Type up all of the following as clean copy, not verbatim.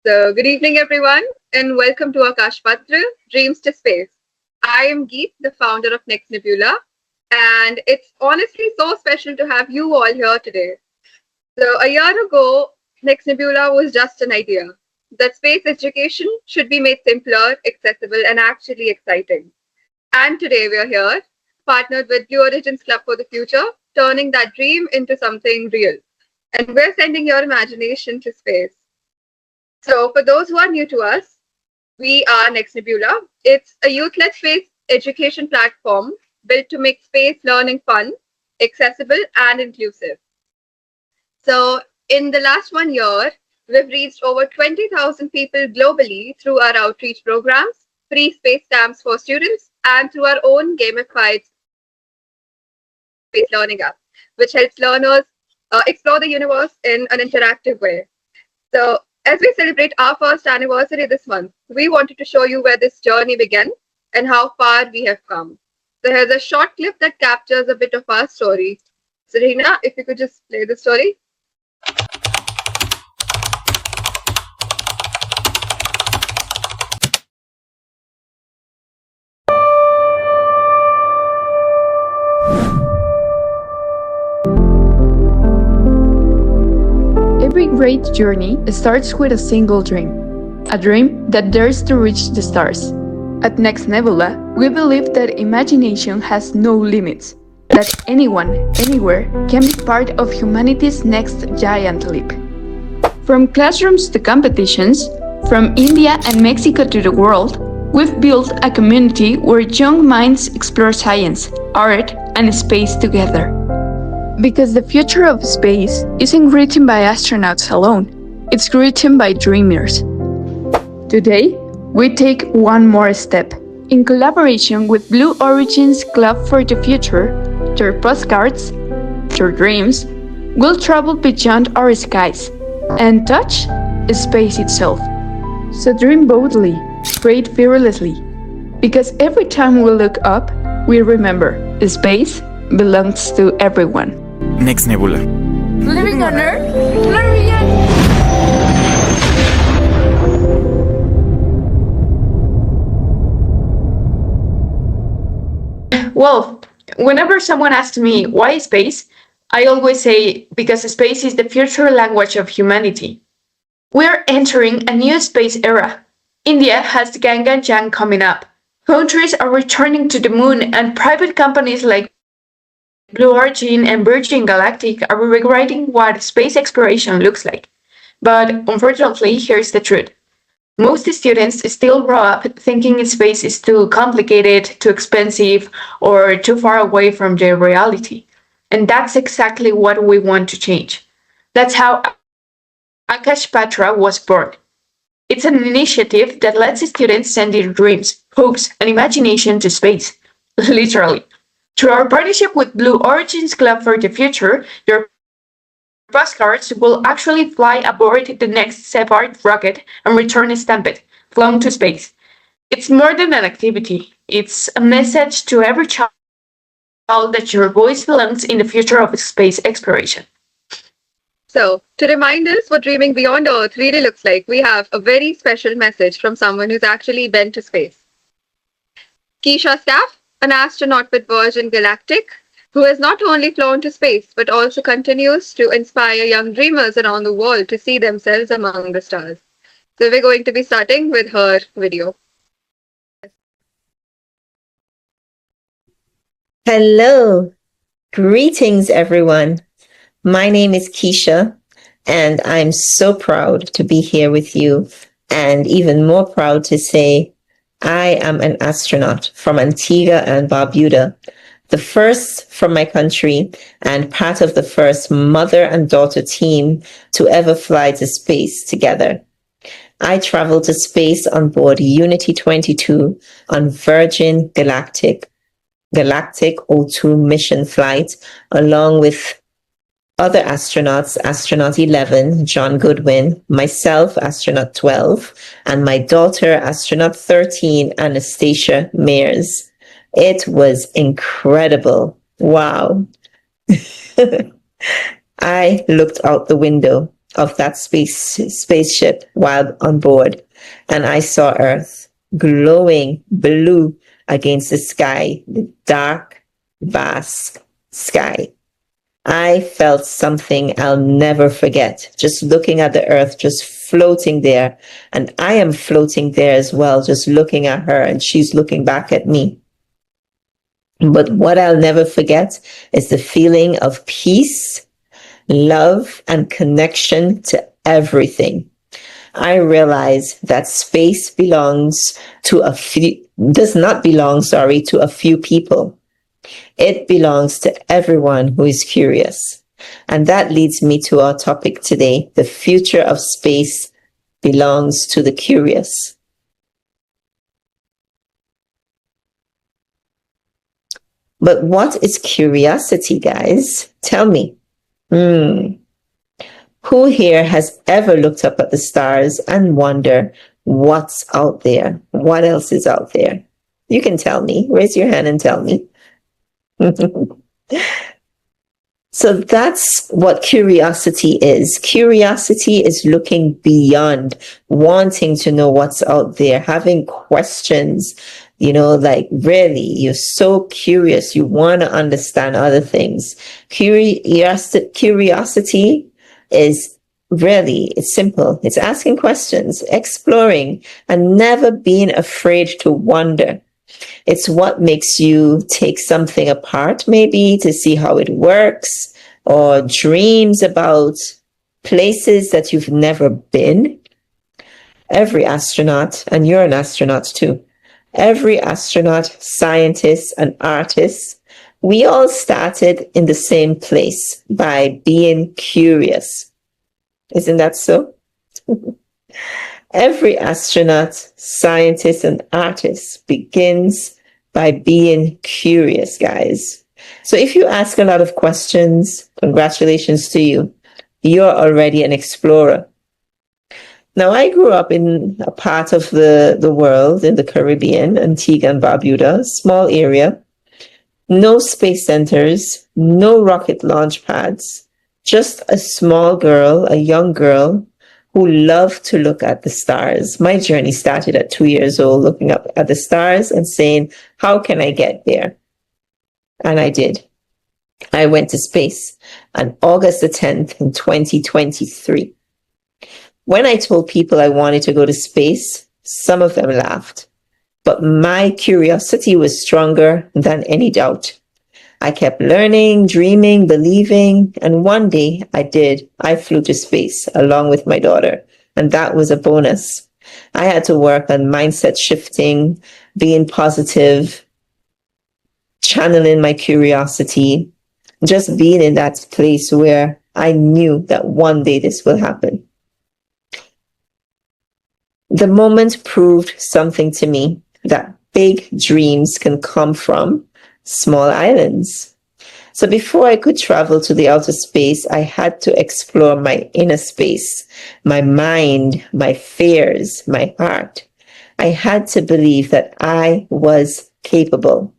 Good evening, everyone, and welcome to Aakash Patra, Dreams to Space. I am Geet, the founder of Next Nebula, and it's honestly so special to have you all here today. So, a year ago, Next Nebula was just an idea that space education should be made simpler, accessible, and actually exciting. And today we are here, partnered with Blue Origins Club for the Future, turning that dream into something real. And we're sending your imagination to space. So, for those who are new to us, we are Next Nebula. It's a youth-led space education platform built to make space learning fun, accessible, and inclusive. So, in the last 1 year, we've reached over 20,000 people globally through our outreach programs, free space stamps for students, and through our own gamified space learning app, which helps learners explore the universe in an interactive way. So, as we celebrate our first anniversary this month, we wanted to show you where this journey began and how far we have come. So, here's a short clip that captures a bit of our story. So, Reena, if you could just play the story. Every great journey starts with a single dream, a dream that dares to reach the stars. At Next Nebula, we believe that imagination has no limits, that anyone, anywhere, can be part of humanity's next giant leap. From classrooms to competitions, from India and Mexico to the world, we've built a community where young minds explore science, art, and space together. Because the future of space isn't written by astronauts alone, it's written by dreamers. Today, we take one more step. In collaboration with Blue Origins Club for the Future, their postcards, their dreams, we'll travel beyond our skies and touch space itself. So dream boldly, create fearlessly, because every time we look up, we remember space belongs to everyone. Next Nebula. Living on Earth? Learning it! Well, whenever someone asks me why space, I always say because space is the future language of humanity. We're entering a new space era. India has Gaganyaan coming up. Countries are returning to the moon, and private companies like Blue Origin and Virgin Galactic are rewriting what space exploration looks like. But unfortunately, here's the truth. Most students still grow up thinking space is too complicated, too expensive, or too far away from their reality. And that's exactly what we want to change. That's how Aakash Patra was born. It's an initiative that lets students send their dreams, hopes, and imagination to space. Literally. Through our partnership with Blue Origins Club for the Future, your postcards will actually fly aboard the next Shepard rocket and return stamped, flown to space. It's more than an activity. It's a message to every child that your voice belongs in the future of space exploration. So, to remind us what dreaming beyond Earth really looks like, we have a very special message from someone who's actually been to space. Keisha Staff, an astronaut with Virgin Galactic, who has not only flown to space but also continues to inspire young dreamers around the world to see themselves among the stars. So we're going to be starting with her video. Hello, greetings everyone. My name is Keisha, and I'm so proud to be here with you, and even more proud to say I am an astronaut from Antigua and Barbuda, the first from my country and part of the first mother and daughter team to ever fly to space together. I traveled to space on board Unity 22 on Virgin Galactic O2 mission flight, along with other astronauts, Astronaut 11, John Goodwin, myself, Astronaut 12, and my daughter, Astronaut 13, Anastasia Mears. It was incredible. Wow. I looked out the window of that spaceship while on board, and I saw Earth glowing blue against the sky, the dark, vast sky. I felt something I'll never forget. Just looking at the Earth, just floating there. And I am floating there as well, just looking at her, and she's looking back at me. But what I'll never forget is the feeling of peace, love, and connection to everything. I realize that space does not belong, to a few people. It belongs to everyone who is curious. And that leads me to our topic today. The future of space belongs to the curious. But what is curiosity, guys? Tell me. Who here has ever looked up at the stars and wonder what's out there? What else is out there? You can tell me. Raise your hand and tell me. So that's what curiosity is. Curiosity is looking beyond, wanting to know what's out there, having questions, like really, you're so curious. You want to understand other things. Curiosity is really, it's simple. It's asking questions, exploring, and never being afraid to wonder. It's what makes you take something apart, maybe to see how it works, or dreams about places that you've never been. Every astronaut, and you're an astronaut too, every astronaut, scientist, and artist, we all started in the same place by being curious. Isn't that so? Every astronaut, scientist, and artist begins by being curious, guys. So if you ask a lot of questions, congratulations to you. You're already an explorer. Now, I grew up in a part of the world in the Caribbean, Antigua and Barbuda, small area. No space centers, no rocket launch pads, just a young girl, who loved to look at the stars. My journey started at 2 years old, looking up at the stars and saying, how can I get there? And I did. I went to space on August the 10th in 2023. When I told people I wanted to go to space, some of them laughed. But my curiosity was stronger than any doubt. I kept learning, dreaming, believing, and one day I did. I flew to space along with my daughter, and that was a bonus. I had to work on mindset shifting, being positive, channeling my curiosity, just being in that place where I knew that one day this will happen. The moment proved something to me, that big dreams can come from small islands. So before I could travel to the outer space, I had to explore my inner space, my mind, my fears, my heart. I had to believe that I was capable.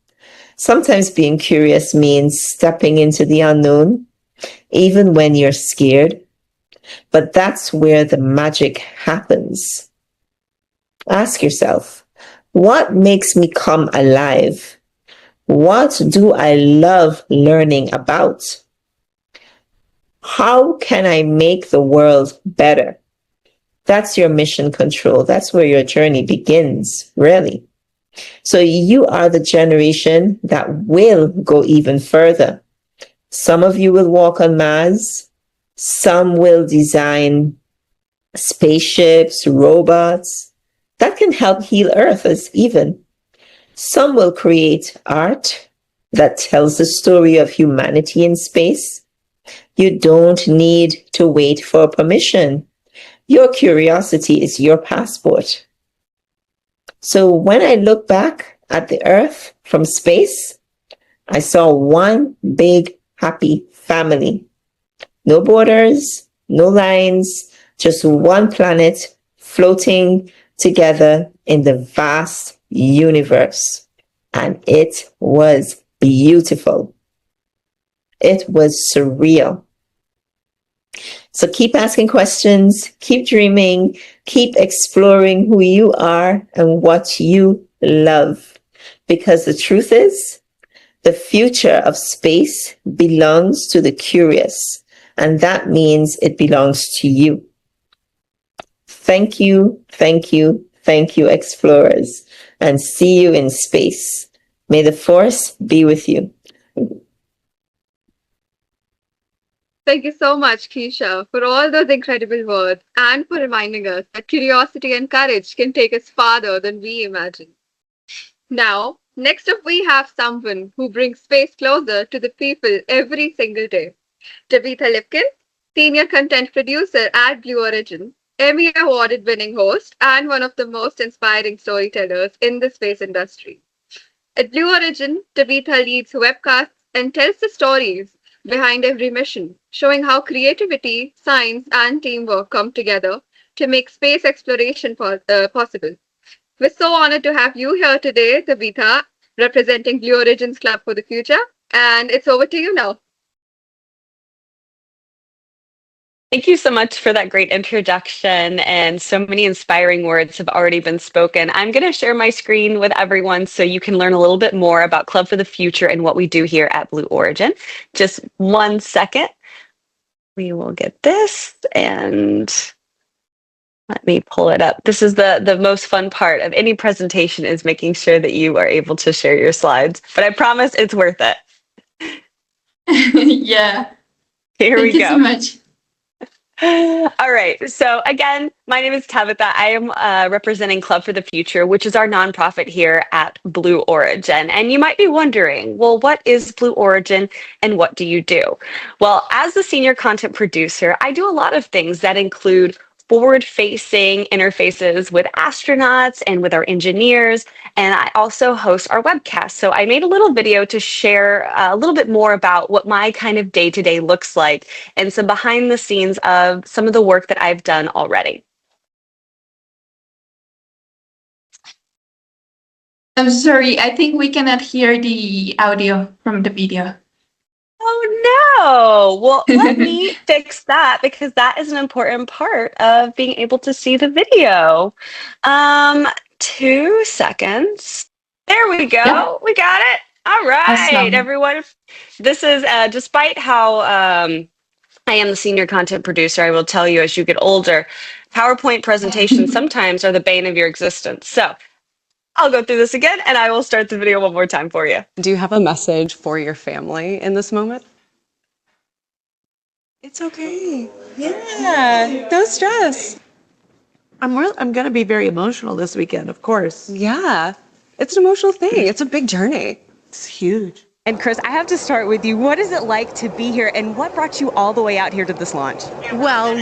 Sometimes being curious means stepping into the unknown, even when you're scared. But that's where the magic happens. Ask yourself, what makes me come alive? What do I love learning about? How can I make the world better? That's your mission control. That's where your journey begins, really. So you are the generation that will go even further. Some of you will walk on Mars. Some will design spaceships, robots that can help heal Earth as even. Some will create art that tells the story of humanity in space. You don't need to wait for permission. Your curiosity is your passport. So when I look back at the Earth from space, I saw one big happy family. No borders, no lines, just one planet floating together in the vast universe. And it was beautiful. It was surreal. So keep asking questions, keep dreaming, keep exploring who you are and what you love. Because the truth is, the future of space belongs to the curious, and that means it belongs to you. Thank you, thank you, thank you, explorers, and see you in space. May the force be with you. Thank you so much, Keisha, for all those incredible words and for reminding us that curiosity and courage can take us farther than we imagine. Now, next up, we have someone who brings space closer to the people every single day. Tabitha Lipkin, senior content producer at Blue Origin, Emmy awarded winning host, and one of the most inspiring storytellers in the space industry. At Blue Origin, Tabitha leads webcasts and tells the stories behind every mission, showing how creativity, science, and teamwork come together to make space exploration possible. We're so honored to have you here today, Tabitha, representing Blue Origin's Club for the Future, and it's over to you now. Thank you so much for that great introduction, and so many inspiring words have already been spoken. I'm going to share my screen with everyone so you can learn a little bit more about Club for the Future and what we do here at Blue Origin. Just 1 second. We will get this, and let me pull it up. This is the most fun part of any presentation, is making sure that you are able to share your slides. But I promise it's worth it. Yeah. Here we go. Thank you so much. All right. So again, my name is Tabitha. I am representing Club for the Future, which is our nonprofit here at Blue Origin. And you might be wondering, well, what is Blue Origin and what do you do? Well, as the senior content producer, I do a lot of things that include forward-facing interfaces with astronauts and with our engineers, and I also host our webcast. So I made a little video to share a little bit more about what my kind of day-to-day looks like and some behind the scenes of some of the work that I've done already. I'm sorry, I think we cannot hear the audio from the video. Oh no! Well, let me fix that, because that is an important part of being able to see the video. 2 seconds. There we go. Yeah. We got it. All right, Awesome. everyone. This is despite how I am the senior content producer, I will tell you, as you get older, PowerPoint presentations sometimes are the bane of your existence. So I'll go through this again, and I will start the video one more time for you. Do you have a message for your family in this moment? It's okay. Yeah, no stress. I'm going to be very emotional this weekend, of course. Yeah, it's an emotional thing. It's a big journey. It's huge. And Chris, I have to start with you. What is it like to be here, and what brought you all the way out here to this launch? Well,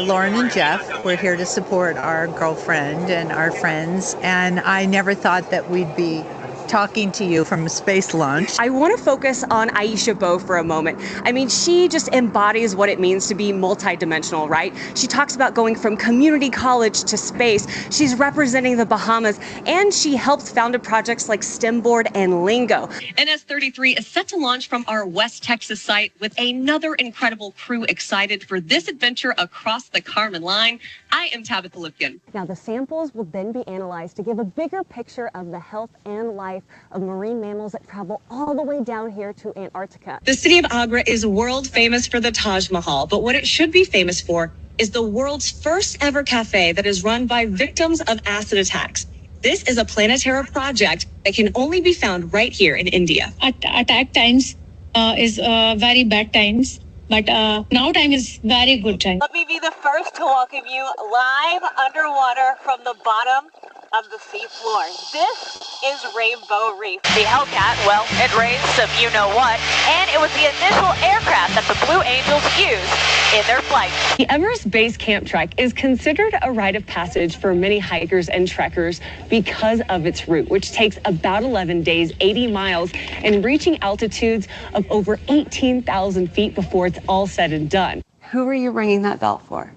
Lauren and Jeff, we're here to support our girlfriend and our friends, and I never thought that we'd be talking to you from a space launch. I want to focus on Aisha Bowe for a moment. I mean, she just embodies what it means to be multidimensional, right? She talks about going from community college to space. She's representing the Bahamas, and she helps founded projects like STEMboard and Lingo. NS-33 is set to launch from our West Texas site with another incredible crew excited for this adventure across the Kármán line. I am Tabitha Lipkin. Now, the samples will then be analyzed to give a bigger picture of the health and life of marine mammals that travel all the way down here to Antarctica. The city of Agra is world famous for the Taj Mahal, but what it should be famous for is the world's first ever cafe that is run by victims of acid attacks. This is a Planetara project that can only be found right here in India. Attack times is very bad times, but now time is very good time. Let me be the first to welcome you live underwater from the bottom of the sea floor. This is Rainbow Reef. The Hellcat, well, it raised some you-know-what, and it was the initial aircraft that the Blue Angels used in their flight. The Everest Base Camp Trek is considered a rite of passage for many hikers and trekkers because of its route, which takes about 11 days, 80 miles, and reaching altitudes of over 18,000 feet before it's all said and done. Who are you ringing that bell for?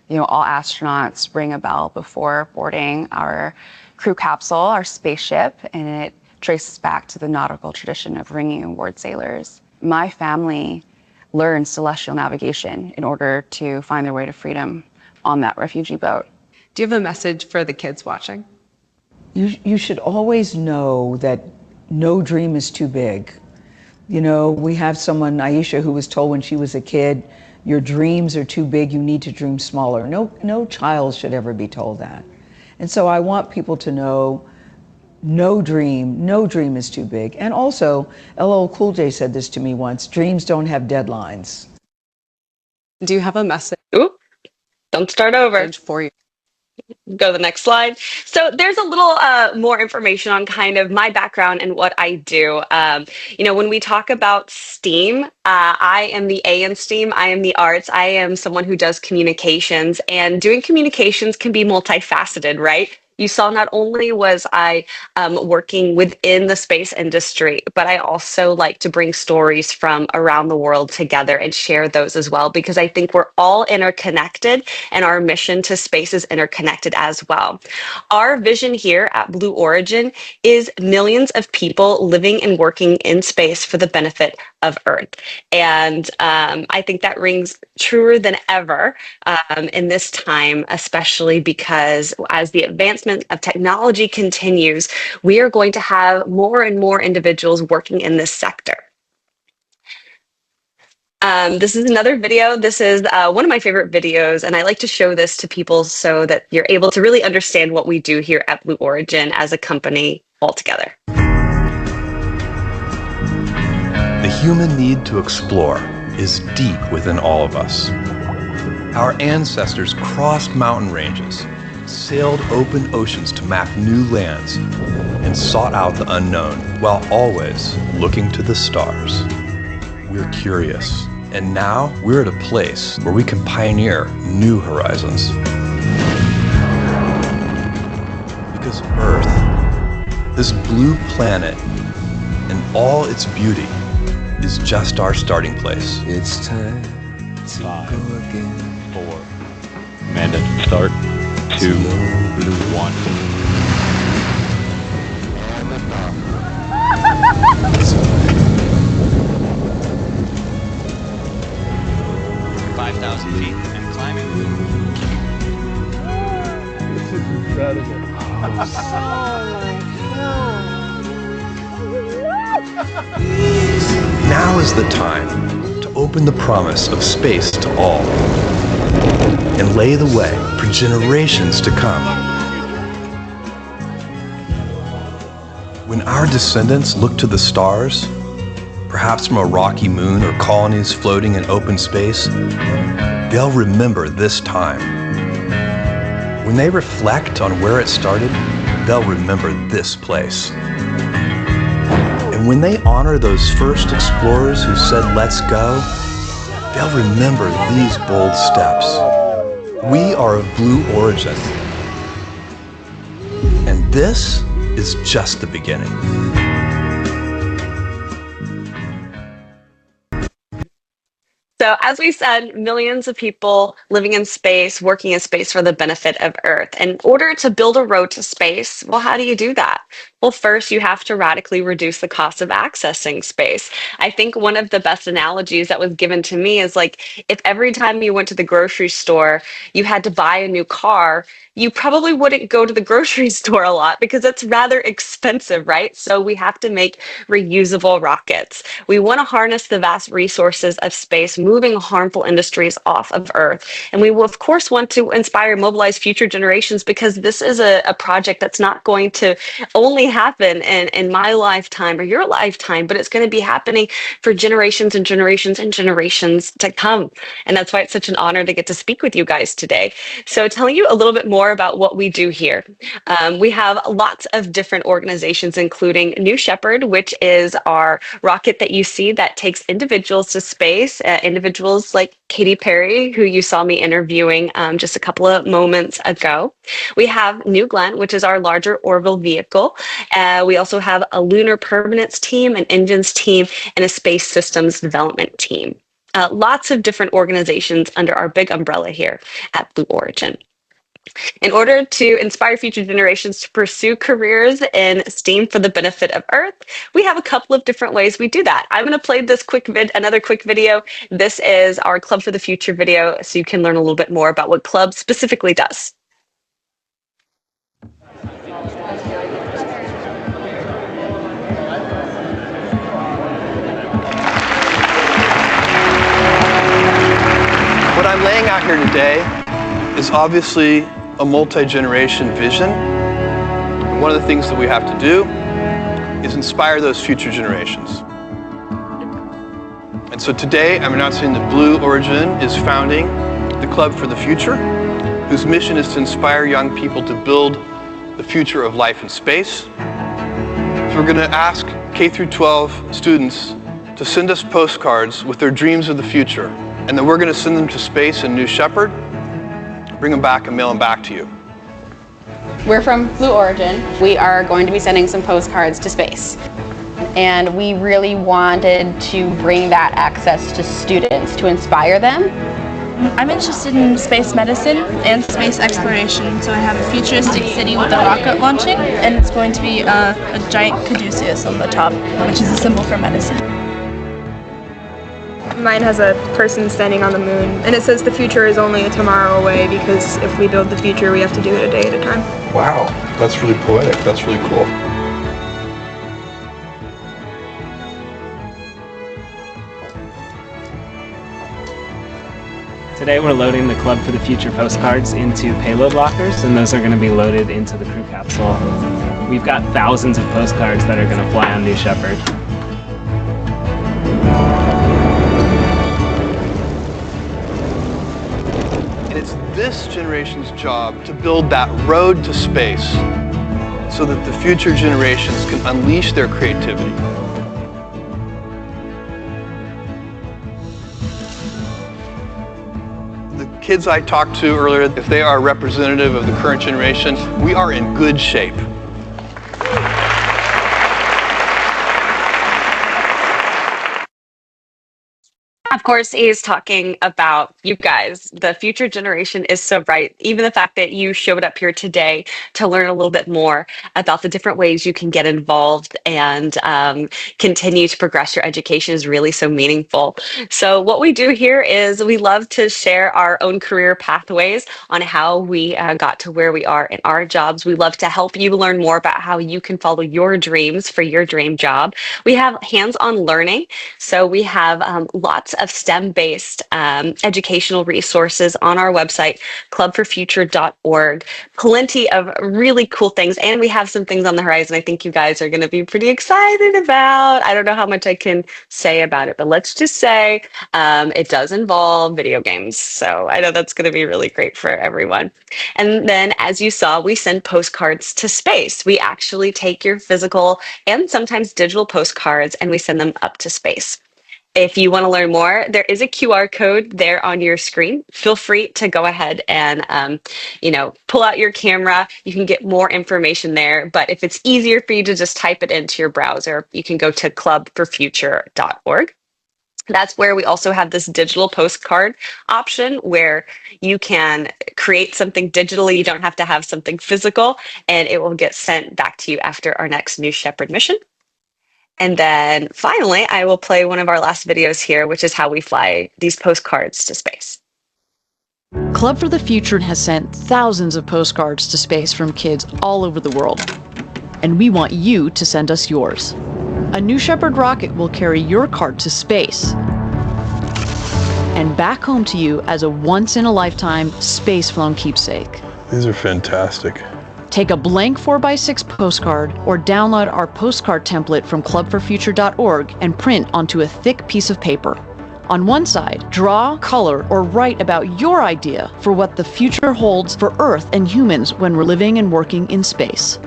You know, all astronauts ring a bell before boarding our crew capsule, our spaceship, and it traces back to the nautical tradition of ringing aboard sailors. My family learn celestial navigation in order to find their way to freedom on that refugee boat. Do you have a message for the kids watching? You should always know that no dream is too big. You know, we have someone, Aisha, who was told when she was a kid, your dreams are too big, you need to dream smaller. No child should ever be told that. And so I want people to know no dream is too big. And also, LL Cool J said this to me once, dreams don't have deadlines. Do you have a message? Ooh, don't start over. For you. Go to the next slide. So there's a little more information on kind of my background and what I do. You know, when we talk about STEAM, I am the A in STEAM. I am the arts. I am someone who does communications, and doing communications can be multifaceted, right? You saw not only was I working within the space industry, but I also like to bring stories from around the world together and share those as well, because I think we're all interconnected and our mission to space is interconnected as well. Our vision here at Blue Origin is millions of people living and working in space for the benefit of Earth. And I think that rings truer than ever in this time, especially because as the advancement of technology continues, we are going to have more and more individuals working in this sector. This is another video. This is one of my favorite videos, and I like to show this to people so that you're able to really understand what we do here at Blue Origin as a company altogether. The human need to explore is deep within all of us. Our ancestors crossed mountain ranges, sailed open oceans to map new lands, and sought out the unknown while always looking to the stars. We're curious, and now we're at a place where we can pioneer new horizons. Because Earth, this blue planet, and all its beauty is just our starting place. It's time to go again. 4. Amanda, start. 2, 1. feet and climbing. This is incredible. Now is the time to open the promise of space to all and lay the way for generations to come. When our descendants look to the stars, perhaps from a rocky moon or colonies floating in open space, they'll remember this time. When they reflect on where it started, they'll remember this place. And when they honor those first explorers who said, "Let's go," they'll remember these bold steps. We are of Blue Origin, and this is just the beginning. So as we said, millions of people living in space, working in space for the benefit of Earth. In order to build a road to space, well, how do you do that? Well, first, you have to radically reduce the cost of accessing space. I think one of the best analogies that was given to me is like, if every time you went to the grocery store, you had to buy a new car, you probably wouldn't go to the grocery store a lot because it's rather expensive, right? So we have to make reusable rockets. We want to harness the vast resources of space, moving harmful industries off of Earth. And we will, of course, want to inspire and mobilize future generations because this is a project that's not going to only happen in my lifetime or your lifetime, but it's going to be happening for generations and generations and generations to come. And that's why it's such an honor to get to speak with you guys today. So telling you a little bit more about what we do here. We have lots of different organizations, including New Shepard, which is our rocket that you see that takes individuals to space, individuals like Katy Perry, who you saw me interviewing just a couple of moments ago. We have New Glenn, which is our larger orbital vehicle. We also have a lunar permanence team, an engines team, and a space systems development team. Lots of different organizations under our big umbrella here at Blue Origin. In order to inspire future generations to pursue careers in STEAM for the benefit of Earth, we have a couple of different ways we do that. I'm going to play this another quick video. This is our Club for the Future video, so you can learn a little bit more about what Club specifically does. What I'm laying out here today is obviously a multi-generation vision. One of the things that we have to do is inspire those future generations. And so today I'm announcing that Blue Origin is founding the Club for the Future, whose mission is to inspire young people to build the future of life in space. So we're going to ask K through 12 students to send us postcards with their dreams of the future, and then we're going to send them to space in New Shepard, bring them back and mail them back to you. We're from Blue Origin. We are going to be sending some postcards to space. And we really wanted to bring that access to students to inspire them. I'm interested in space medicine and space exploration, so I have a futuristic city with a rocket launching, and it's going to be a giant caduceus on the top, which is a symbol for medicine. Mine has a person standing on the moon, and it says the future is only a tomorrow away, because if we build the future, we have to do it a day at a time. Wow, that's really poetic. That's really cool. Today we're loading the Club for the Future postcards into payload lockers, and those are going to be loaded into the crew capsule. We've got thousands of postcards that are going to fly on New Shepard. It's this generation's job to build that road to space so that the future generations can unleash their creativity. The kids I talked to earlier, if they are representative of the current generation, we are in good shape. Of course, he's talking about you guys. The future generation is so bright. Even the fact that you showed up here today to learn a little bit more about the different ways you can get involved and continue to progress your education is really so meaningful. So what we do here is we love to share our own career pathways on how we got to where we are in our jobs. We love to help you learn more about how you can follow your dreams for your dream job. We have hands-on learning. So we have lots of STEM-based educational resources on our website, clubforfuture.org. Plenty of really cool things, and we have some things on the horizon I think you guys are going to be pretty excited about. I don't know how much I can say about it, but let's just say it does involve video games, so I know that's going to be really great for everyone. And then, as you saw, we send postcards to space. We actually take your physical and sometimes digital postcards and we send them up to space. If you want to learn more, there is a QR code there on your screen. Feel free to go ahead and, pull out your camera. You can get more information there. But if it's easier for you to just type it into your browser, you can go to clubforfuture.org. That's where we also have this digital postcard option where you can create something digitally. You don't have to have something physical, and it will get sent back to you after our next New Shepard mission. And then finally, I will play one of our last videos here, which is how we fly these postcards to space. Club for the Future has sent thousands of postcards to space from kids all over the world. And we want you to send us yours. A New Shepard rocket will carry your card to space and back home to you as a once-in-a-lifetime space-flown keepsake. These are fantastic. Take a blank 4x6 postcard or download our postcard template from clubforfuture.org and print onto a thick piece of paper. On one side, draw, color, or write about your idea for what the future holds for Earth and humans when we're living and working in space.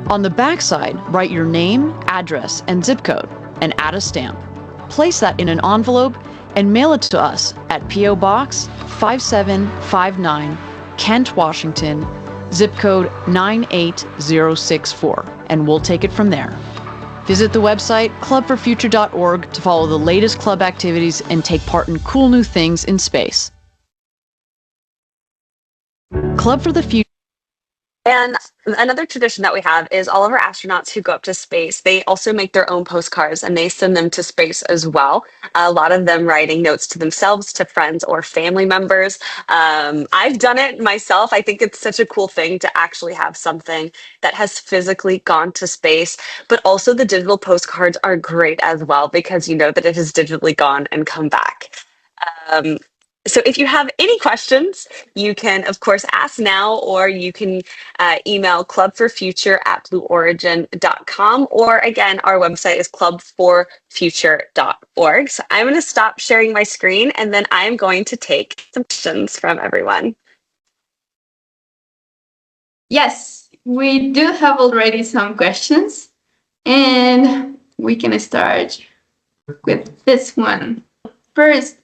On the back side, write your name, address, and zip code, and add a stamp. Place that in an envelope and mail it to us at P.O. Box 5759, Kent, Washington, zip code 98064, and we'll take it from there. Visit the website clubforfuture.org to follow the latest club activities and take part in cool new things in space. Club for the Future And another tradition that we have is all of our astronauts who go up to space, they also make their own postcards and they send them to space as well. A lot of them writing notes to themselves, to friends or family members. I've done it myself. I think it's such a cool thing to actually have something that has physically gone to space, but also the digital postcards are great as well because you know that it has digitally gone and come back. Um, so if you have any questions, you can, of course, ask now, or you can email clubforfuture@blueorigin.com, or again, our website is clubforfuture.org. So I'm going to stop sharing my screen, and then I'm going to take some questions from everyone. Yes, we do have already some questions, and we can start with this one. First,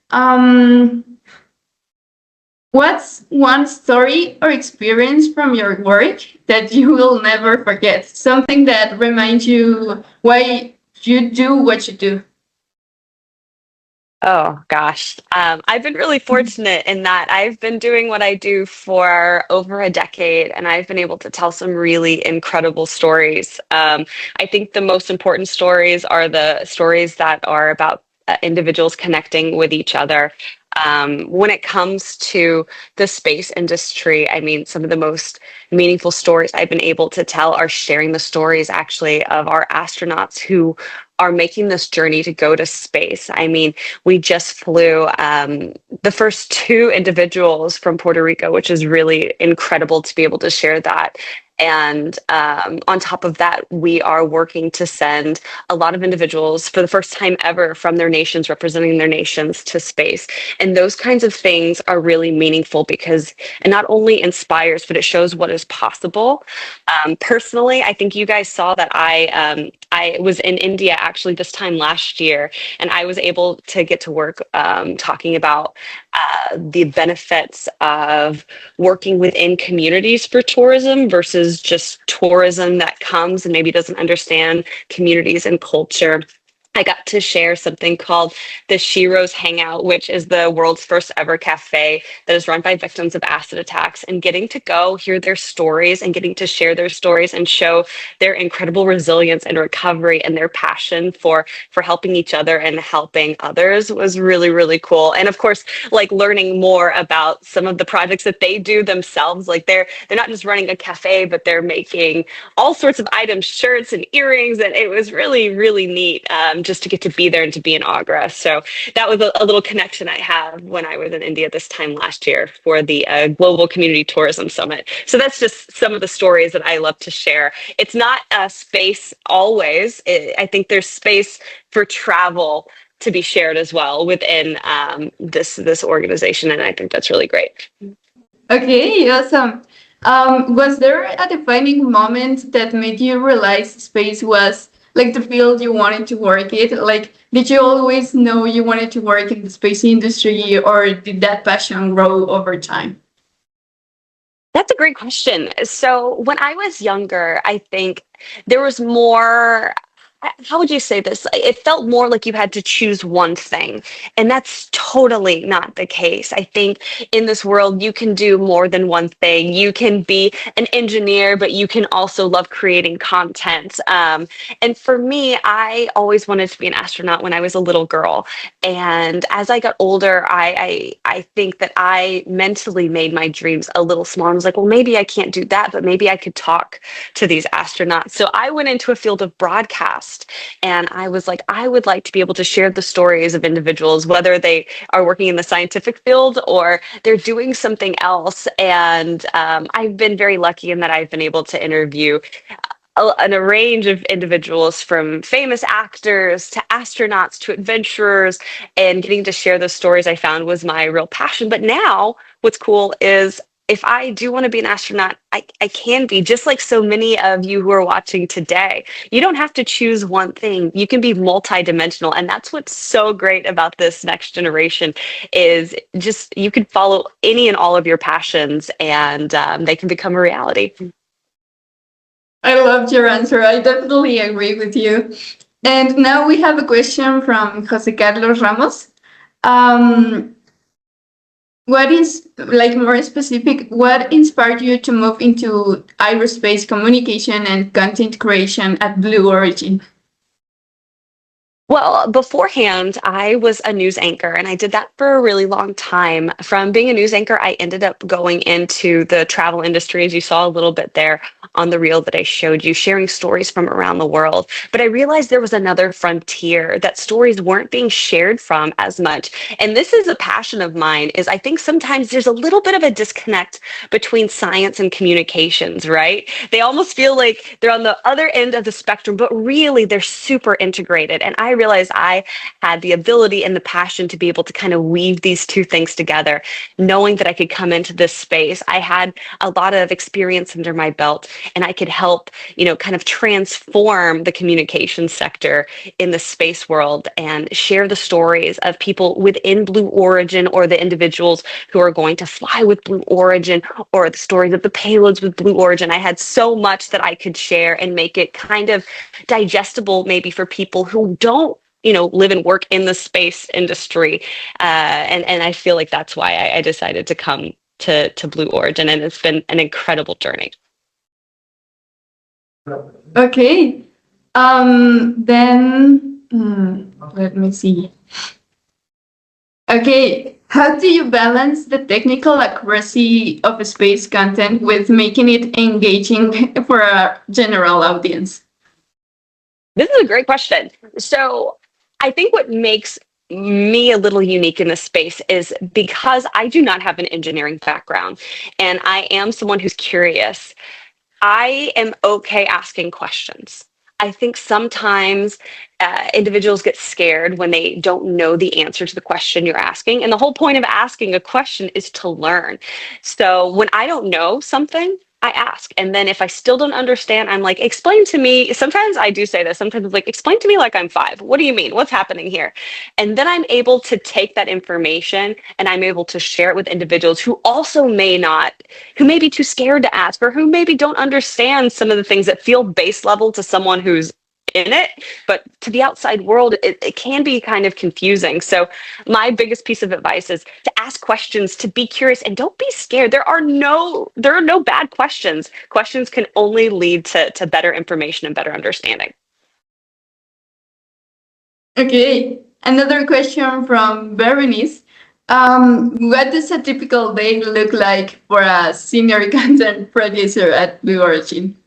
what's one story or experience from your work that you will never forget? Something that reminds you why you do what you do. Oh gosh. I've been really fortunate in that I've been doing what I do for over a decade and I've been able to tell some really incredible stories. I think the most important stories are the stories that are about individuals connecting with each other. When it comes to the space industry, I mean, some of the most meaningful stories I've been able to tell are sharing the stories actually of our astronauts who are making this journey to go to space. I mean, we just flew the first two individuals from Puerto Rico, which is really incredible to be able to share that. And on top of that, we are working to send a lot of individuals for the first time ever from their nations, representing their nations, to space. And those kinds of things are really meaningful because it not only inspires, but it shows what is possible. Personally, I think you guys saw that I was in India actually this time last year, and I was able to get to work talking about the benefits of working within communities for tourism versus just tourism that comes and maybe doesn't understand communities and culture. I got to share something called the Shiro's Hangout, which is the world's first ever cafe that is run by victims of acid attacks, and getting to go hear their stories and getting to share their stories and show their incredible resilience and recovery and their passion for helping each other and helping others was really, really cool. And of course, like learning more about some of the projects that they do themselves. Like they're not just running a cafe, but they're making all sorts of items, shirts and earrings, and it was really, really neat. Just to get to be there and to be in Agra. So that was a little connection I have when I was in India this time last year for the Global Community Tourism Summit. So that's just some of the stories that I love to share. It's not a space always. I think there's space for travel to be shared as well within this organization, and I think that's really great. Okay, awesome. Was there a defining moment that made you realize space was like the field you wanted to work in? Like, did you always know you wanted to work in the space industry, or did that passion grow over time? That's a great question. So when I was younger, I think there was more, how would you say this? It felt more like you had to choose one thing, and that's totally not the case. I think in this world, you can do more than one thing. You can be an engineer, but you can also love creating content. And for me, I always wanted to be an astronaut when I was a little girl. And as I got older, I think that I mentally made my dreams a little smaller. I was like, well, maybe I can't do that, but maybe I could talk to these astronauts. So I went into a field of broadcast. And I was like, I would like to be able to share the stories of individuals, whether they are working in the scientific field or they're doing something else. And I've been very lucky in that I've been able to interview a range of individuals, from famous actors to astronauts to adventurers, and getting to share those stories I found was my real passion. But now what's cool is if I do want to be an astronaut, I can be, just like so many of you who are watching today. You don't have to choose one thing. You can be multidimensional. And that's what's so great about this next generation is just you can follow any and all of your passions, and they can become a reality. I loved your answer. I definitely agree with you. And now we have a question from Jose Carlos Ramos. What is, like, more specific, what inspired you to move into aerospace communication and content creation at Blue Origin? Well, beforehand, I was a news anchor and I did that for a really long time. From being a news anchor, I ended up going into the travel industry, as you saw a little bit there on the reel that I showed you, sharing stories from around the world. But I realized there was another frontier that stories weren't being shared from as much. And this is a passion of mine, is I think sometimes there's a little bit of a disconnect between science and communications, right? They almost feel like they're on the other end of the spectrum, but really they're super integrated. And I realized I had the ability and the passion to be able to kind of weave these two things together. Knowing that I could come into this space, I had a lot of experience under my belt and I could help, kind of transform the communication sector in the space world and share the stories of people within Blue Origin or the individuals who are going to fly with Blue Origin or the stories of the payloads with Blue Origin. I had so much that I could share and make it kind of digestible maybe for people who don't live and work in the space industry. And I feel like that's why I decided to come to Blue Origin, and it's been an incredible journey. Okay. Let me see. Okay, how do you balance the technical accuracy of space content with making it engaging for a general audience? This is a great question. So I think what makes me a little unique in this space is because I do not have an engineering background and I am someone who's curious. I am okay asking questions. I think sometimes individuals get scared when they don't know the answer to the question you're asking. And the whole point of asking a question is to learn. So when I don't know something, I ask. And then if I still don't understand, I'm like, explain to me. Sometimes I do say this. Sometimes it's like, explain to me like I'm 5. What do you mean? What's happening here? And then I'm able to take that information and I'm able to share it with individuals who also who may be too scared to ask, or who maybe don't understand some of the things that feel base level to someone who's in it, but to the outside world, it can be kind of confusing. So my biggest piece of advice is to ask questions, to be curious, and don't be scared. There are no bad questions. Questions can only lead to better information and better understanding. Okay, another question from Berenice. What does a typical day look like for a senior content producer at Blue Origin?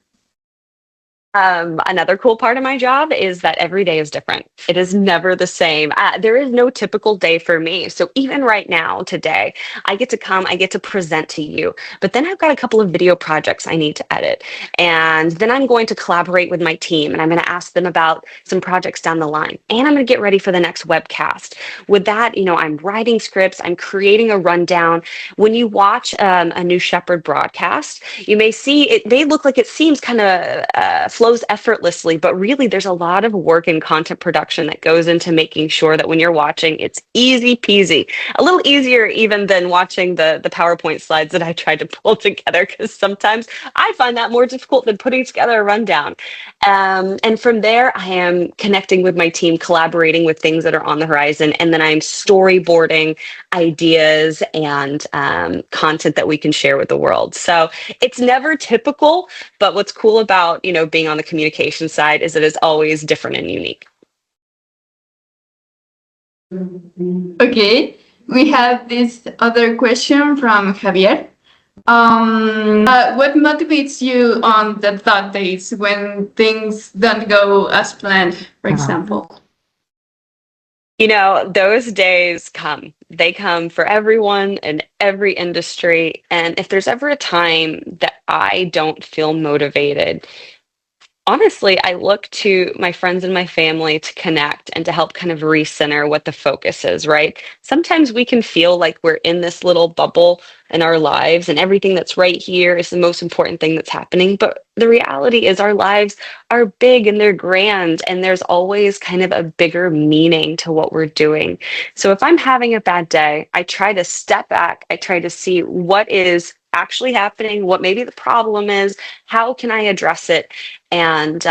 Another cool part of my job is that every day is different. It is never the same. There is no typical day for me. So even right now, today, I get to come, I get to present to you, but then I've got a couple of video projects I need to edit. And then I'm going to collaborate with my team and I'm going to ask them about some projects down the line. And I'm going to get ready for the next webcast. With that, I'm writing scripts, I'm creating a rundown. When you watch a New Shepard broadcast, you may see it may look like it seems kind of flows effortlessly, but really there's a lot of work in content production that goes into making sure that when you're watching, it's easy peasy. A little easier even than watching the PowerPoint slides that I tried to pull together, because sometimes I find that more difficult than putting together a rundown. And from there, I am connecting with my team, collaborating with things that are on the horizon, and then I'm storyboarding ideas and content that we can share with the world. So it's never typical, but what's cool about, being on the communication side is that it's always different and unique. Okay, we have this other question from Javier. What motivates you on the thought days when things don't go as planned, for example? Those days come. They come for everyone in every industry. And if there's ever a time that I don't feel motivated, honestly, I look to my friends and my family to connect and to help kind of recenter what the focus is, right? Sometimes we can feel like we're in this little bubble in our lives and everything that's right here is the most important thing that's happening. But the reality is our lives are big and they're grand, and there's always kind of a bigger meaning to what we're doing. So if I'm having a bad day, I try to step back. I try to see what is actually happening, what maybe the problem is, how can I address it, and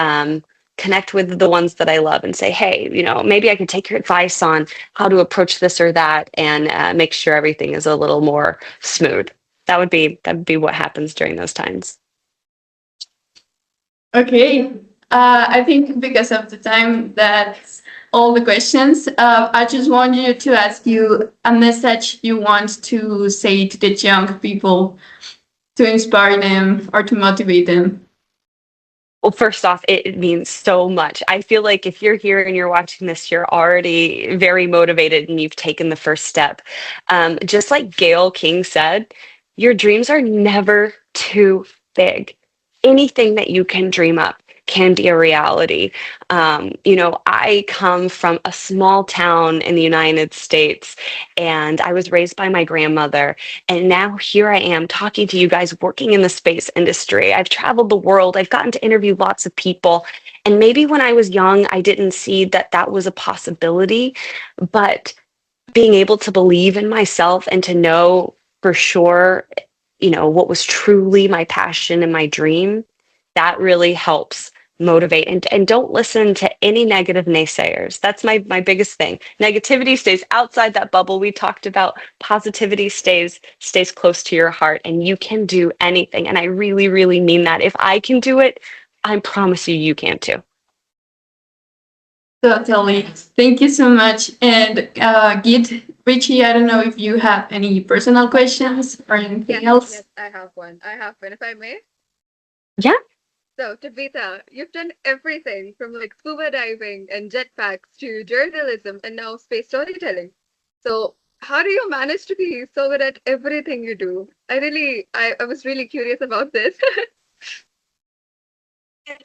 connect with the ones that I love and say, hey, maybe I could take your advice on how to approach this or that, and make sure everything is a little more smooth. That would be what happens during those times. Okay. I think because of the time, that's all the questions. I just want you to ask you a message you want to say to the young people to inspire them or to motivate them. Well, first off, it means so much. I feel like if you're here and you're watching this, you're already very motivated and you've taken the first step. Just like Gail King said, your dreams are never too big. Anything that you can dream up can be a reality. I come from a small town in the United States, and I was raised by my grandmother. And now here I am talking to you guys working in the space industry. I've traveled the world. I've gotten to interview lots of people. And maybe when I was young, I didn't see that that was a possibility. But being able to believe in myself and to know for sure, what was truly my passion and my dream, that really helps motivate. And don't listen to any negative naysayers. That's my biggest thing. Negativity stays outside that bubble we talked about. Positivity stays close to your heart, and you can do anything. And I really, really mean that. If I can do it, I promise you can too. Totally. Thank you so much. And Richie, I don't know if you have any personal questions or anything else. Yes, I have one. If I may. Yeah. So, Tabitha, you've done everything from like scuba diving and jetpacks to journalism and now space storytelling. So, how do you manage to be so good at everything you do? I was really curious about this.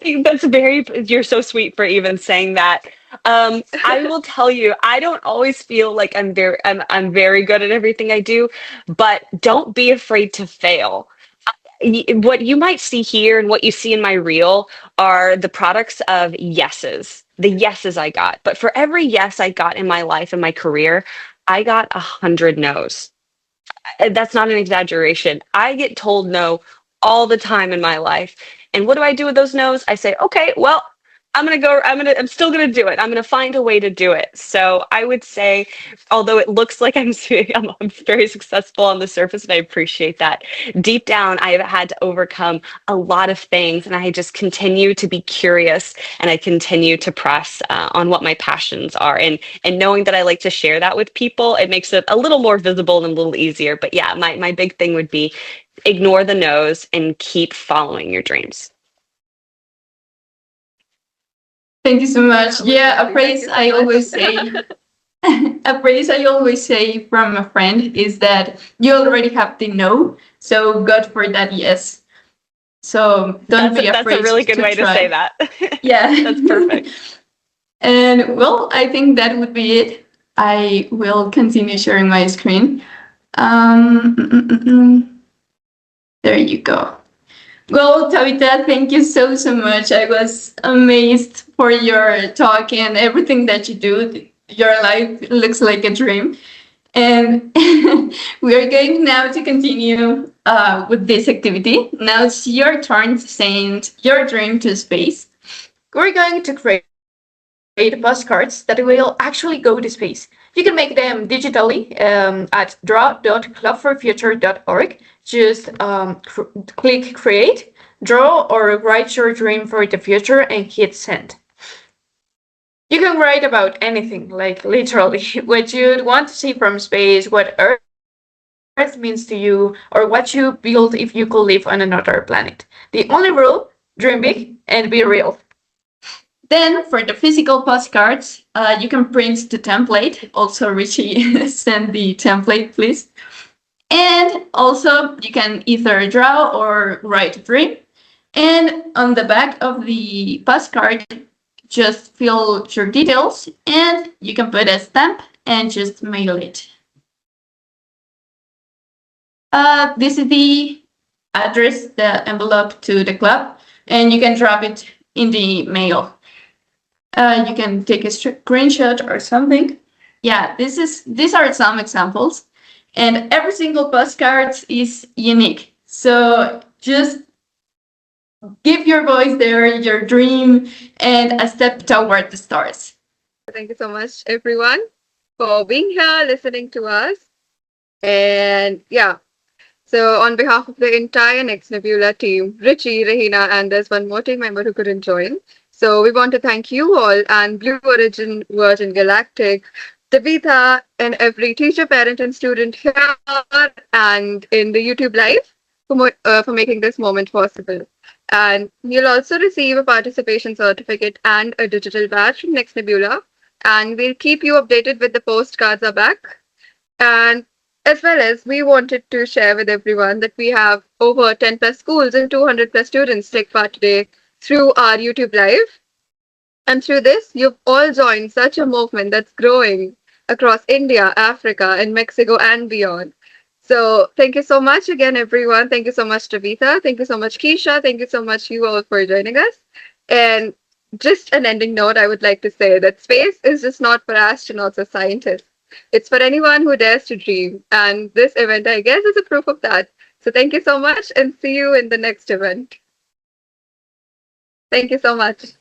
You're so sweet for even saying that. I will tell you, I don't always feel like I'm very good at everything I do, but don't be afraid to fail. What you might see here and what you see in my reel are the products of yeses, the yeses I got. But for every yes I got in my life and my career, I got 100 no's. That's not an exaggeration. I get told no all the time in my life. And what do I do with those no's? I say, okay, well, I'm still gonna do it. I'm gonna find a way to do it. So I would say, although it looks like I'm very successful on the surface, and I appreciate that, deep down, I have had to overcome a lot of things, and I just continue to be curious, and I continue to press on what my passions are. And knowing that I like to share that with people, it makes it a little more visible and a little easier. But yeah, my big thing would be ignore the no's and keep following your dreams. Thank you so much. Yeah, a phrase I always say from a friend is that you already have the no, so go for that yes. So don't be afraid. That's a really good way to say that. Yeah. That's perfect. And well, I think that would be it. I will continue sharing my screen. There you go. Well, Tabitha, thank you so much. I was amazed for your talk and everything that you do. Your life looks like a dream. And we are going now to continue with this activity. Now it's your turn to send your dream to space. We're going to create postcards that will actually go to space. You can make them digitally at draw.clubforfuture.org. Just click create, draw, or write your dream for the future and hit send. You can write about anything, like literally what you'd want to see from space, what Earth means to you, or what you build if you could live on another planet. The only rule, dream big and be real. Then for the physical postcards, you can print the template. Also, Richie, send the template, please. And also, you can either draw or write a dream. And on the back of the postcard, just fill your details, and you can put a stamp and just mail it. This is the address, the envelope to the club, and you can drop it in the mail. You can take a screenshot or something. Yeah, these are some examples. And every single postcard is unique. So just give your voice there, your dream, and a step toward the stars. Thank you so much, everyone, for being here, listening to us. And yeah, so on behalf of the entire Next Nebula team, Richie, Rahina, and there's one more team member who couldn't join. So we want to thank you all and Blue Origin, Virgin Galactic, Tabitha, and every teacher, parent, and student here and in the YouTube Live for making this moment possible. And you'll also receive a participation certificate and a digital badge from Next Nebula. And we'll keep you updated with the postcards are back. And as well as we wanted to share with everyone that we have over 10 plus schools and 200 plus students take part today through our YouTube Live. And through this, you've all joined such a movement that's growing across India, Africa, and Mexico and beyond. So thank you so much again, everyone. Thank you so much, Tabitha. Thank you so much, Keisha. Thank you so much, you all, for joining us. And just an ending note, I would like to say that space is just not for astronauts or scientists. It's for anyone who dares to dream. And this event, I guess, is a proof of that. So thank you so much and see you in the next event. Thank you so much.